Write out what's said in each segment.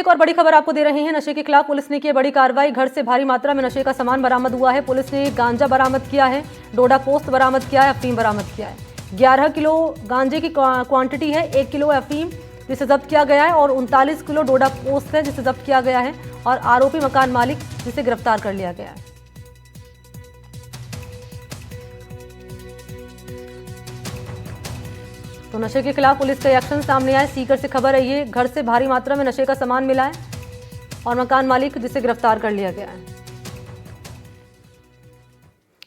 एक और बड़ी खबर आपको दे रहे हैं। नशे के खिलाफ पुलिस ने की बड़ी कार्रवाई। घर से भारी मात्रा में नशे का सामान बरामद हुआ है। पुलिस ने गांजा बरामद किया है, डोडा पोस्त बरामद किया है, अफीम बरामद किया है। 11 किलो गांजे की क्वांटिटी है, 1 किलो अफीम जिसे जब्त किया गया है और 39 किलो डोडा पोस्त है जिसे जब्त किया गया है और आरोपी मकान मालिक जिसे गिरफ्तार कर लिया गया है। तो नशे के खिलाफ पुलिस का एक्शन सामने आया। सीकर से खबर है, ये घर से भारी मात्रा में नशे का सामान मिला है और मकान मालिक जिसे गिरफ्तार कर लिया गया है।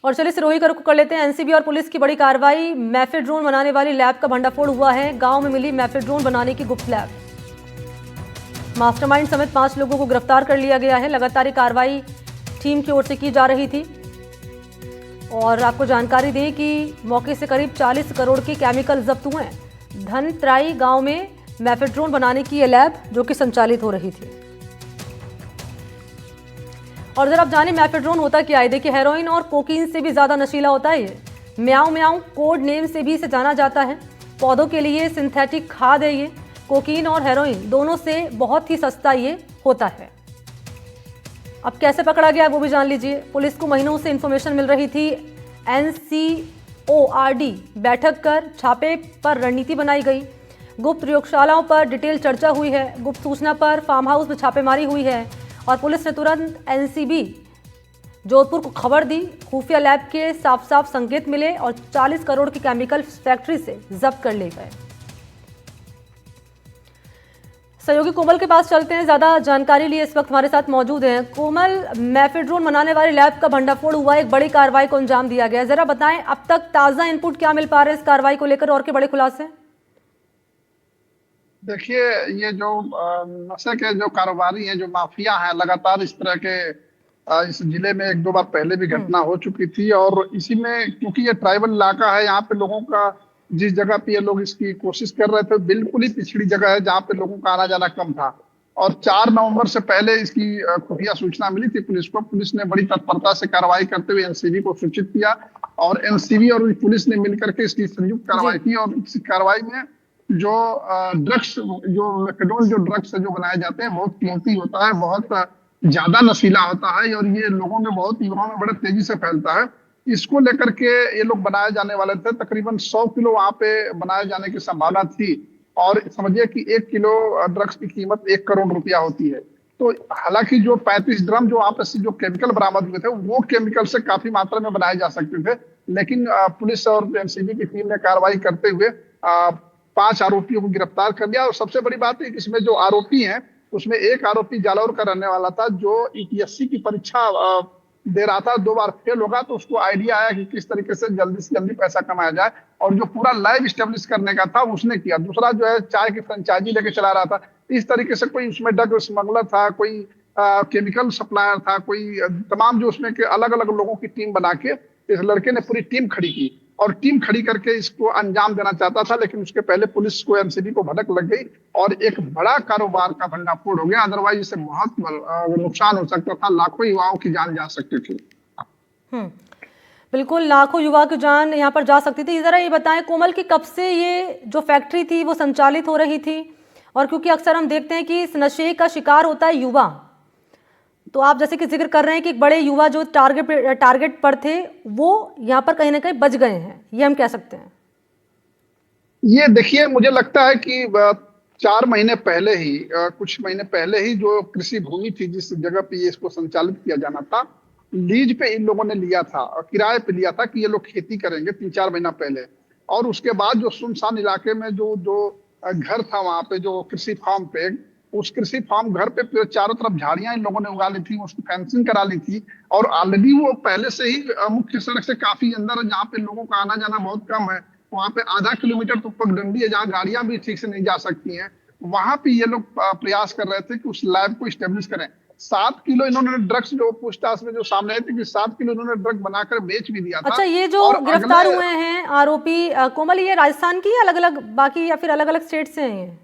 और चलिए सिरोही का रुख कर लेते हैं। एनसीबी और पुलिस की बड़ी कार्रवाई। मैफेड्रोन बनाने वाली लैब का भंडाफोड़ हुआ है। गांव में मिली मैफेड्रोन बनाने की गुप्त लैब। मास्टरमाइंड समेत 5 लोगों को गिरफ्तार कर लिया गया है। लगातार कार्रवाई टीम की ओर से की जा रही थी और आपको जानकारी दें कि मौके से करीब 40 करोड़ के केमिकल जब्त हुए हैं। धनत्राई गांव में मैफेड्रोन बनाने की यह लैब जो कि संचालित हो रही थी। और जरा आप जाने मैफेड्रोन होता क्या है। देखिए, हेरोइन और कोकीन से भी ज्यादा नशीला होता है ये। म्याऊ म्याऊ कोड नेम से भी इसे जाना जाता है। पौधों के लिए सिंथेटिक खाद है ये। कोकीन और हेरोइन दोनों से बहुत ही सस्ता ये होता है। अब कैसे पकड़ा गया वो भी जान लीजिए। पुलिस को महीनों से इंफॉर्मेशन मिल रही थी। NCORD बैठक कर छापे पर रणनीति बनाई गई। गुप्त प्रयोगशालाओं पर डिटेल चर्चा हुई है। गुप्त सूचना पर फार्म हाउस में छापेमारी हुई है और पुलिस ने तुरंत NCB जोधपुर को खबर दी। खुफिया लैब के साफ साफ संकेत मिले और 40 करोड़ की केमिकल फैक्ट्री से जब्त कर लिए गए। सहयोगी कोमल के पास चलते हैं, ज्यादा जानकारी लिए इस वक्त हमारे साथ मौजूद हैं। कोमल, मैफेड्रोन बनाने वाली लैब का भंडाफोड़ हुआ, एक बड़ी कार्रवाई को अंजाम दिया गया। जरा बताएं अब तक ताजा इनपुट क्या मिल पा रहे हैं इस कार्रवाई को लेकर और के बड़े खुलासे। देखिए, ये जो नशे के जो कारोबारी हैं, जो माफिया हैं, लगातार इस तरह के इस जिले में 1-2 बार पहले भी घटना हो चुकी थी। और इसी में क्योंकि ये ट्राइबल इलाका है, यहाँ पे लोगों का जिस जगह पे ये लोग इसकी कोशिश कर रहे थे बिल्कुल ही पिछड़ी जगह है जहाँ पे लोगों का आना जाना कम था। और 4 नवंबर से पहले इसकी खुफिया सूचना मिली थी पुलिस को। पुलिस ने बड़ी तत्परता से कार्रवाई करते हुए एनसीबी को सूचित किया और एनसीबी और पुलिस ने मिलकर के इसकी संयुक्त कार्रवाई की। और इस कार्रवाई में जो ड्रग्स, जो मेफेडोन जो ड्रग्स जो बनाए जाते हैं, बहुत कीमती होता है, बहुत ज्यादा नशीला होता है और ये लोगों में, बहुत युवाओं में बड़े तेजी से फैलता है। इसको लेकर के ये लोग बनाए जाने वाले थे। तकरीबन 100 किलो वहां पे बनाए जाने की संभावना थी और समझिए कि 1 किलो ड्रग्स की कीमत 1 करोड़ रुपया होती है। तो हालांकि जो 35 ड्रम जो आपस से जो केमिकल बरामद हुए थे वो केमिकल से काफी मात्रा में बनाए जा सकते थे, लेकिन पुलिस और एनसीबी की टीम ने कार्रवाई करते हुए 5 आरोपियों को गिरफ्तार कर लिया। और सबसे बड़ी बात है कि इसमें जो आरोपी हैं उसमें एक आरोपी जालौर का रहने वाला था जो यूपीएससी की परीक्षा दे रहा था। 2 बार फेल होगा तो उसको आइडिया आया कि किस तरीके से जल्दी से जल्दी पैसा कमाया जाए और जो पूरा लाइव स्टेब्लिश करने का था उसने किया। दूसरा जो है चाय की फ्रेंचाइजी लेके चला रहा था। इस तरीके से कोई उसमें ड्रग स्मगलर था, कोई केमिकल सप्लायर था, कोई तमाम जो उसमें के अलग अलग लोगों की टीम बना के इस लड़के ने पूरी टीम खड़ी की और टीम खड़ी करके इसको अंजाम देना चाहता था। लेकिन उसके पहले पुलिस को, एनसीबी को भनक लग गई और एक बड़ा कारोबार का भंडाफोड़ हो गया। अदरवाइज इससे बहुत नुकसान हो सकता था, लाखों युवाओं की जान जा सकती थी। बिल्कुल, लाखों युवा की जान यहाँ पर जा सकती थी। जरा ये बताएं कोमल कि कब से ये जो फैक्ट्री थी वो संचालित हो रही थी? और क्योंकि अक्सर हम देखते हैं कि इस नशे का शिकार होता है युवा, तो आप जैसे कि जिक्र कर रहे हैं कि बड़े युवा जो टारगेट पर थे वो यहाँ पर कहीं ना कहीं बच गए हैं, ये हम कह सकते हैं। ये देखिए, मुझे लगता है कि 4 महीने पहले ही, कुछ महीने पहले ही जो कृषि भूमि थी जिस जगह पे ये इसको संचालित किया जाना था, लीज पे इन लोगों ने लिया था और किराए पे लिया था कि ये लोग खेती करेंगे 3-4 महीना पहले। और उसके बाद जो सुनसान इलाके में जो जो घर था वहां पे, जो कृषि फार्म पे, उस कृषि फार्म घर पे चारों तरफ झाड़ियां इन लोगों ने उगा ली थी, उसकी फेंसिंग करा ली थी और ऑलरेडी वो पहले से ही मुख्य सड़क से काफी अंदर है जहाँ पे लोगों का आना जाना बहुत कम है। वहां पे आधा किलोमीटर तो पगडंडी है जहाँ गाड़ियां भी ठीक से नहीं जा सकती हैं। वहां पे ये लोग प्रयास कर रहे थे कि उस लैब को स्टेब्लिश करें। 7 किलो इन्होंने ड्रग्स, जो पूछताछ में जो सामने आई थी कि 7 किलो इन्होंने ड्रग बनाकर बेच भी दिया था। अच्छा, ये जो गिरफ्तार हुए हैं आरोपी कोमल, ये राजस्थान की अलग अलग बाकी या फिर अलग अलग स्टेट से हैं?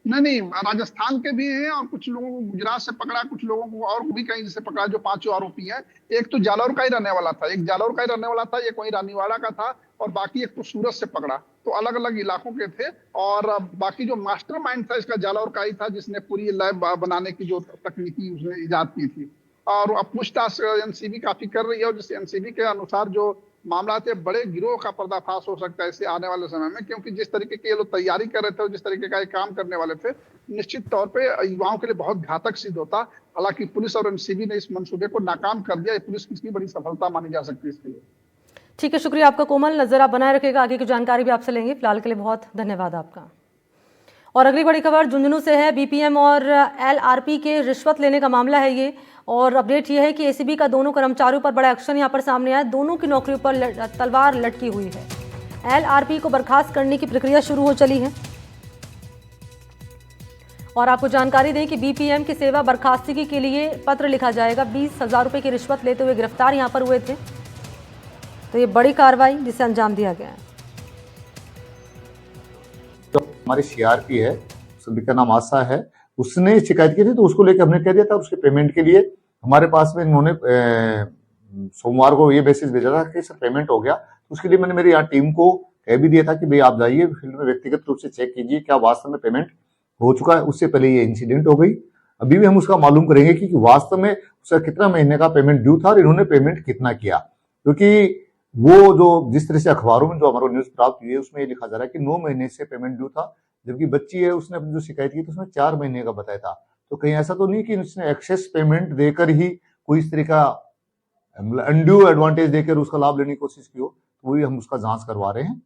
नहीं, राजस्थान के भी हैं और कुछ लोगों को गुजरात से पकड़ा, कुछ लोगों को और भी कहीं से पकड़ा, जो 5 आरोपी हैं। एक तो जालौर का ही रहने वाला था, एक जालौर का ही रहने वाला था, एक वहीं रानीवाड़ा का था, और बाकी एक तो सूरत से पकड़ा। तो अलग अलग इलाकों के थे। और बाकी जो मास्टरमाइंड था इसका जालौर का ही था, जिसने पूरी लैब बनाने की जो तकनीकी उसने इजाद की थी। और अब पूछताछ एनसीबी काफी कर रही है, और जिस एनसीबी के अनुसार जो मामला थे, बड़े गिरोह का पर्दाफाश हो सकता है इससे आने वाले समय में, क्योंकि जिस तरीके की ये लोग तैयारी कर रहे थे और जिस तरीके का ये काम करने वाले थे, निश्चित तौर पे युवाओं के लिए बहुत घातक सिद्ध होता। हालांकि पुलिस और एनसीबी ने इस मंसूबे को नाकाम कर दिया। ये पुलिस की बड़ी सफलता मानी जा सकती है इसके लिए। ठीक है, शुक्रिया आपका कोमल। नजर आप बनाए रखेगा, आगे की जानकारी भी आपसे लेंगे। फिलहाल के लिए बहुत धन्यवाद आपका। और अगली बड़ी खबर झुंझुनू से है। बीपीएम और एलआरपी के रिश्वत लेने का मामला है ये। और अपडेट ये है कि एसीबी का दोनों कर्मचारियों पर बड़ा एक्शन यहां पर सामने आया। दोनों की नौकरियों पर तलवार लटकी हुई है। एलआरपी को बर्खास्त करने की प्रक्रिया शुरू हो चली है। और आपको जानकारी दें कि बीपीएम की सेवा बर्खास्तगी के लिए पत्र लिखा जाएगा। 20,000 रुपए की रिश्वत लेते हुए गिरफ्तार यहां पर हुए थे। तो ये बड़ी कार्रवाई जिसे अंजाम दिया गया है। जो हमारी सीआरपी है, उसका नाम आशा है, उसने शिकायत की थी, तो उसको लेकर हमने कह दिया था। उसके पेमेंट के लिए हमारे पास में इन्होंने सोमवार को ये मैसेज भेजा था कि सर पेमेंट हो गया। तो उसके लिए मैंने मेरी यहाँ टीम को कह भी दिया था कि भाई आप जाइए फील्ड में व्यक्तिगत रूप से चेक कीजिए क्या वास्तव में पेमेंट हो चुका है। उससे पहले ये इंसिडेंट हो गई। अभी भी हम उसका मालूम करेंगे कि वास्तव में उसका कितना महीने का पेमेंट ड्यू था और इन्होंने पेमेंट कितना किया। क्योंकि वो जो जिस तरह से अखबारों में जो हमारा न्यूज प्राप्त हुई है उसमें ये लिखा जा रहा है कि 9 महीने से पेमेंट ड्यू था, जबकि बच्ची है उसने अपनी जो शिकायत की तो उसने 4 महीने का बताया था। तो कहीं ऐसा तो नहीं कि उसने एक्सेस पेमेंट देकर ही कोई इस तरह का अनड्यू एडवांटेज देकर उसका लाभ लेने की कोशिश की हो। तो वही हम उसका जांच करवा रहे हैं।